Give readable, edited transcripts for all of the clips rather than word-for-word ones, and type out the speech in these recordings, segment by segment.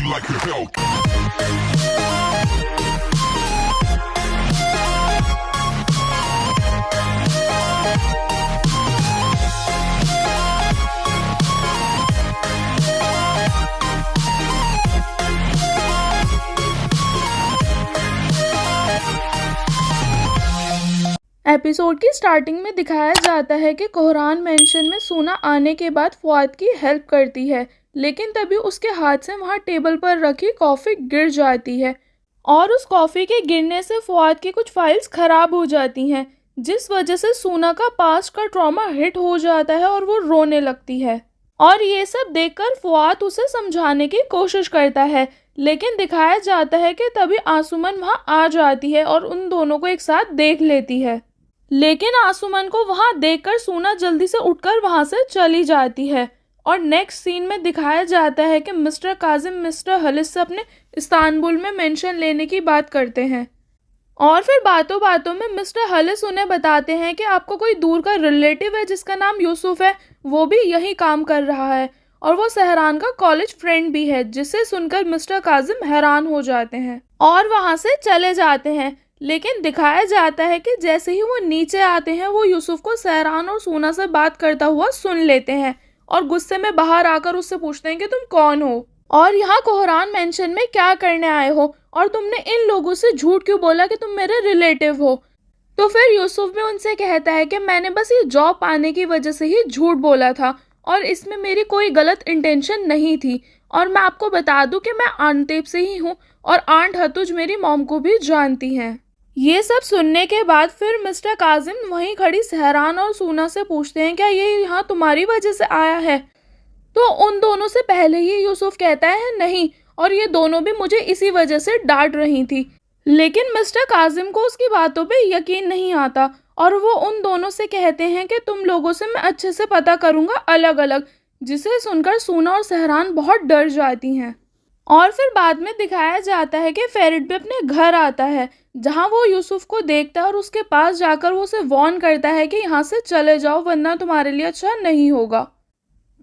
like your help. Episode की starting में दिखाया जाता है कि कोहरान मेंशन में सूना आने के बाद फुआद की हेल्प करती है, लेकिन तभी उसके हाथ से वहाँ टेबल पर रखी कॉफ़ी गिर जाती है और उस कॉफ़ी के गिरने से फुआद की कुछ फाइल्स ख़राब हो जाती हैं, जिस वजह से सूना का पास्ट का ट्रॉमा हिट हो जाता है और वो रोने लगती है। और ये सब देखकर फुआद उसे समझाने की कोशिश करता है, लेकिन दिखाया जाता है कि तभी आसुमन वहाँ आ जाती है और उन दोनों को एक साथ देख लेती है। लेकिन आसुमन को वहां देखकर सूना जल्दी से उठकर वहां से चली जाती है और नेक्स्ट सीन में दिखाया जाता है कि मिस्टर काजिम मिस्टर हलिस से अपने इस्तांबुल में मेंशन लेने की बात करते हैं और फिर बातों बातों में मिस्टर हलिस उन्हें बताते हैं कि आपको कोई दूर का रिलेटिव है जिसका नाम यूसुफ है, वो भी यही काम कर रहा है और वो सहरान का कॉलेज फ्रेंड भी है, जिसे सुनकर मिस्टर काजिम हैरान हो जाते हैं और वहां से चले जाते हैं। लेकिन दिखाया जाता है कि जैसे ही वो नीचे आते हैं वो यूसुफ को सहरान और सूना से बात करता हुआ सुन लेते हैं और गुस्से में बाहर आकर उससे पूछते हैं कि तुम कौन हो और यहाँ कोहरान मेंशन में क्या करने आए हो और तुमने इन लोगों से झूठ क्यों बोला कि तुम मेरे रिलेटिव हो। तो फिर यूसुफ भी उनसे कहता है कि मैंने बस ये जॉब पाने की वजह से ही झूठ बोला था और इसमें मेरी कोई गलत इंटेंशन नहीं थी और मैं आपको बता दूं कि मैं आंटेप से ही हूँ और आंट हतुज मेरी मॉम को भी जानती हैं। ये सब सुनने के बाद फिर मिस्टर काजिम वहीं खड़ी सहरान और सूना से पूछते हैं क्या ये यहाँ तुम्हारी वजह से आया है। तो उन दोनों से पहले ही यूसुफ कहता है नहीं, और ये दोनों भी मुझे इसी वजह से डांट रही थी। लेकिन मिस्टर काजिम को उसकी बातों पे यकीन नहीं आता और वो उन दोनों से कहते हैं कि तुम लोगों से मैं अच्छे से पता करूँगा अलग अलग, जिसे सुनकर सूना और सहरान बहुत डर जाती हैं। और फिर बाद में दिखाया जाता है कि फेरिट भी अपने घर आता है, जहां वो यूसुफ को देखता है और उसके पास जाकर वो उसे वार्न करता है कि यहाँ से चले जाओ वरना तुम्हारे लिए अच्छा नहीं होगा।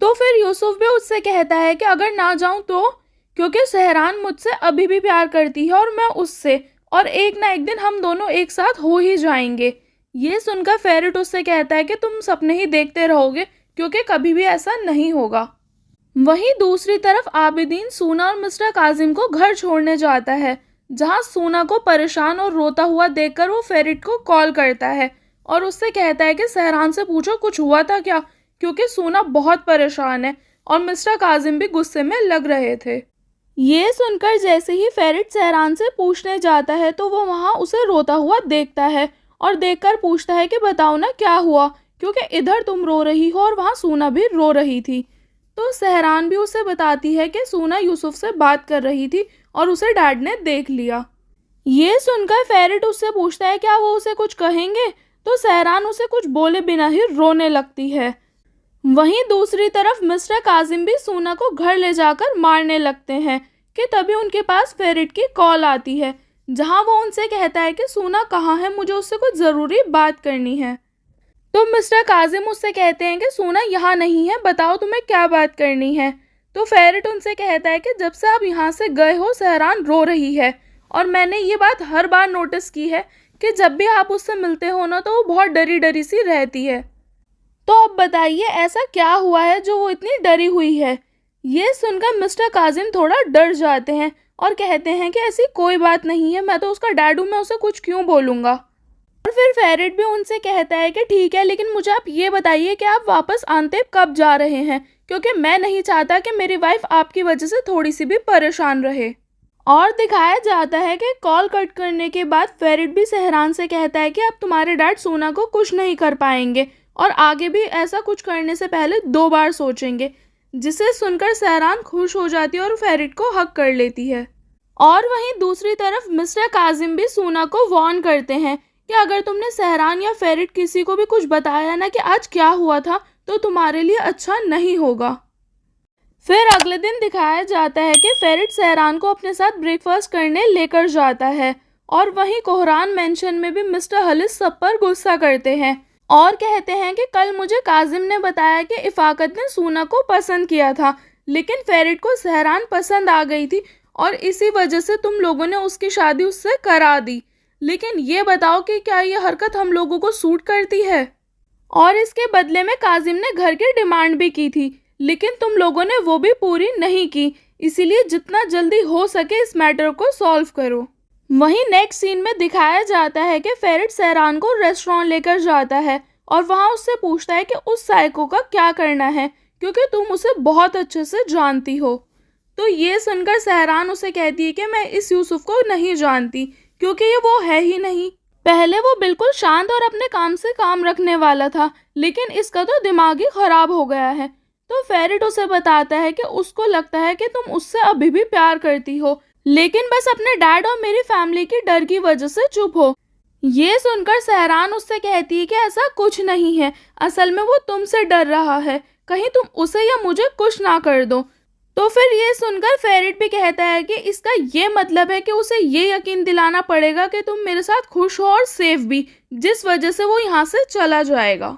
तो फिर यूसुफ भी उससे कहता है कि अगर ना जाऊं तो, क्योंकि सहरान मुझसे अभी भी प्यार करती है और मैं उससे, और एक ना एक दिन हम दोनों एक साथ हो ही जाएंगे। ये सुनकर फेरिट उससे कहता है कि तुम सपने ही देखते रहोगे क्योंकि कभी भी ऐसा नहीं होगा। वहीं दूसरी तरफ आबिदीन सूना और मिस्टर काजिम को घर छोड़ने जाता है, जहां सूना को परेशान और रोता हुआ देखकर वो फेरिट को कॉल करता है और उससे कहता है कि सहरान से पूछो कुछ हुआ था क्या, क्योंकि सूना बहुत परेशान है और मिस्टर काजिम भी गुस्से में लग रहे थे। ये सुनकर जैसे ही फेरिट सहरान से पूछने जाता है तो वो वहाँ उसे रोता हुआ देखता है और देखकर पूछता है कि बताओ ना क्या हुआ, क्योंकि इधर तुम रो रही हो और वहाँ सूना भी रो रही थी। तो सहरान भी उसे बताती है कि सूना यूसुफ से बात कर रही थी और उसे डैड ने देख लिया। ये सुनकर फेरिट उससे पूछता है क्या वो उसे कुछ कहेंगे, तो सहरान उसे कुछ बोले बिना ही रोने लगती है। वहीं दूसरी तरफ मिस्टर काजिम भी सूना को घर ले जाकर मारने लगते हैं कि तभी उनके पास फेरिट की कॉल आती है, जहां वो उनसे कहता है कि सूना कहाँ है, मुझे उससे कुछ ज़रूरी बात करनी है। तो मिस्टर काजिम उससे कहते हैं कि सूना यहाँ नहीं है, बताओ तुम्हें क्या बात करनी है। तो फेरिट उनसे कहता है कि जब से आप यहाँ से गए हो सहरान रो रही है और मैंने ये बात हर बार नोटिस की है कि जब भी आप उससे मिलते हो ना तो वो बहुत डरी डरी सी रहती है। तो अब बताइए ऐसा क्या हुआ है जो वो इतनी डरी हुई है। ये सुनकर मिस्टर काजिम थोड़ा डर जाते हैं और कहते हैं कि ऐसी कोई बात नहीं है, मैं तो उसका डैड हूँ, मैं उसे कुछ क्यों बोलूँगा। और फिर फेरिट भी उनसे कहता है कि ठीक है, लेकिन मुझे आप ये बताइए कि आप वापस आंतेप कब जा रहे हैं, क्योंकि मैं नहीं चाहता कि मेरी वाइफ आपकी वजह से थोड़ी सी भी परेशान रहे। और दिखाया जाता है कि कॉल कट करने के बाद फेरिट भी सहरान से कहता है कि अब तुम्हारे डैड सूना को कुछ नहीं कर पाएंगे और आगे भी ऐसा कुछ करने से पहले 2 बार सोचेंगे, जिसे सुनकर सहरान खुश हो जाती है और फेरिट को हक कर लेती है। और वहीं दूसरी तरफ मिस्टर काजिम भी सूना को वार्न करते हैं कि अगर तुमने सहरान या फेरिट किसी को भी कुछ बताया ना कि आज क्या हुआ था तो तुम्हारे लिए अच्छा नहीं होगा। फिर अगले दिन दिखाया जाता है कि फेरिट सहरान को अपने साथ ब्रेकफास्ट करने लेकर जाता है और वहीं कोहरान मेंशन में भी मिस्टर हलिस सब पर गुस्सा करते हैं और कहते हैं कि कल मुझे काजिम ने बताया कि इफाकत ने सूना को पसंद किया था, लेकिन फेरिट को सहरान पसंद आ गई थी और इसी वजह से तुम लोगों ने उसकी शादी उससे करा दी। लेकिन ये बताओ कि क्या ये हरकत हम लोगों को सूट करती है? और इसके बदले में काजिम ने घर की डिमांड भी की थी, लेकिन तुम लोगों ने वो भी पूरी नहीं की। इसीलिए जितना जल्दी हो सके इस मैटर को सॉल्व करो। वहीं नेक्स्ट सीन में दिखाया जाता है कि फेरिट सहरान को रेस्टोरेंट लेकर जाता है और वहां उससे पूछता है कि उस साइको का क्या करना है, क्योंकि तुम उसे बहुत अच्छे से जानती हो। तो ये सुनकर सहरान उसे कहती है कि मैं इस यूसुफ को नहीं जानती, क्योंकि ये वो है ही नहीं। पहले वो बिल्कुल शांत और अपने काम से काम रखने वाला था, लेकिन इसका तो दिमाग ही खराब हो गया है। तो फेरिट उसे बताता है कि उसको लगता है कि तुम उससे अभी भी प्यार करती हो, लेकिन बस अपने डैड और मेरी फैमिली की डर की वजह से चुप हो। ये सुनकर सहरान उससे कहती है कि ऐसा कुछ नहीं है, असल में वो तुमसे डर रहा है, कहीं तुम उसे या मुझे कुछ ना कर दो। तो फिर ये सुनकर फेरिट भी कहता है कि इसका ये मतलब है कि उसे ये यकीन दिलाना पड़ेगा कि तुम मेरे साथ खुश हो और सेफ भी, जिस वजह से वो यहाँ से चला जाएगा।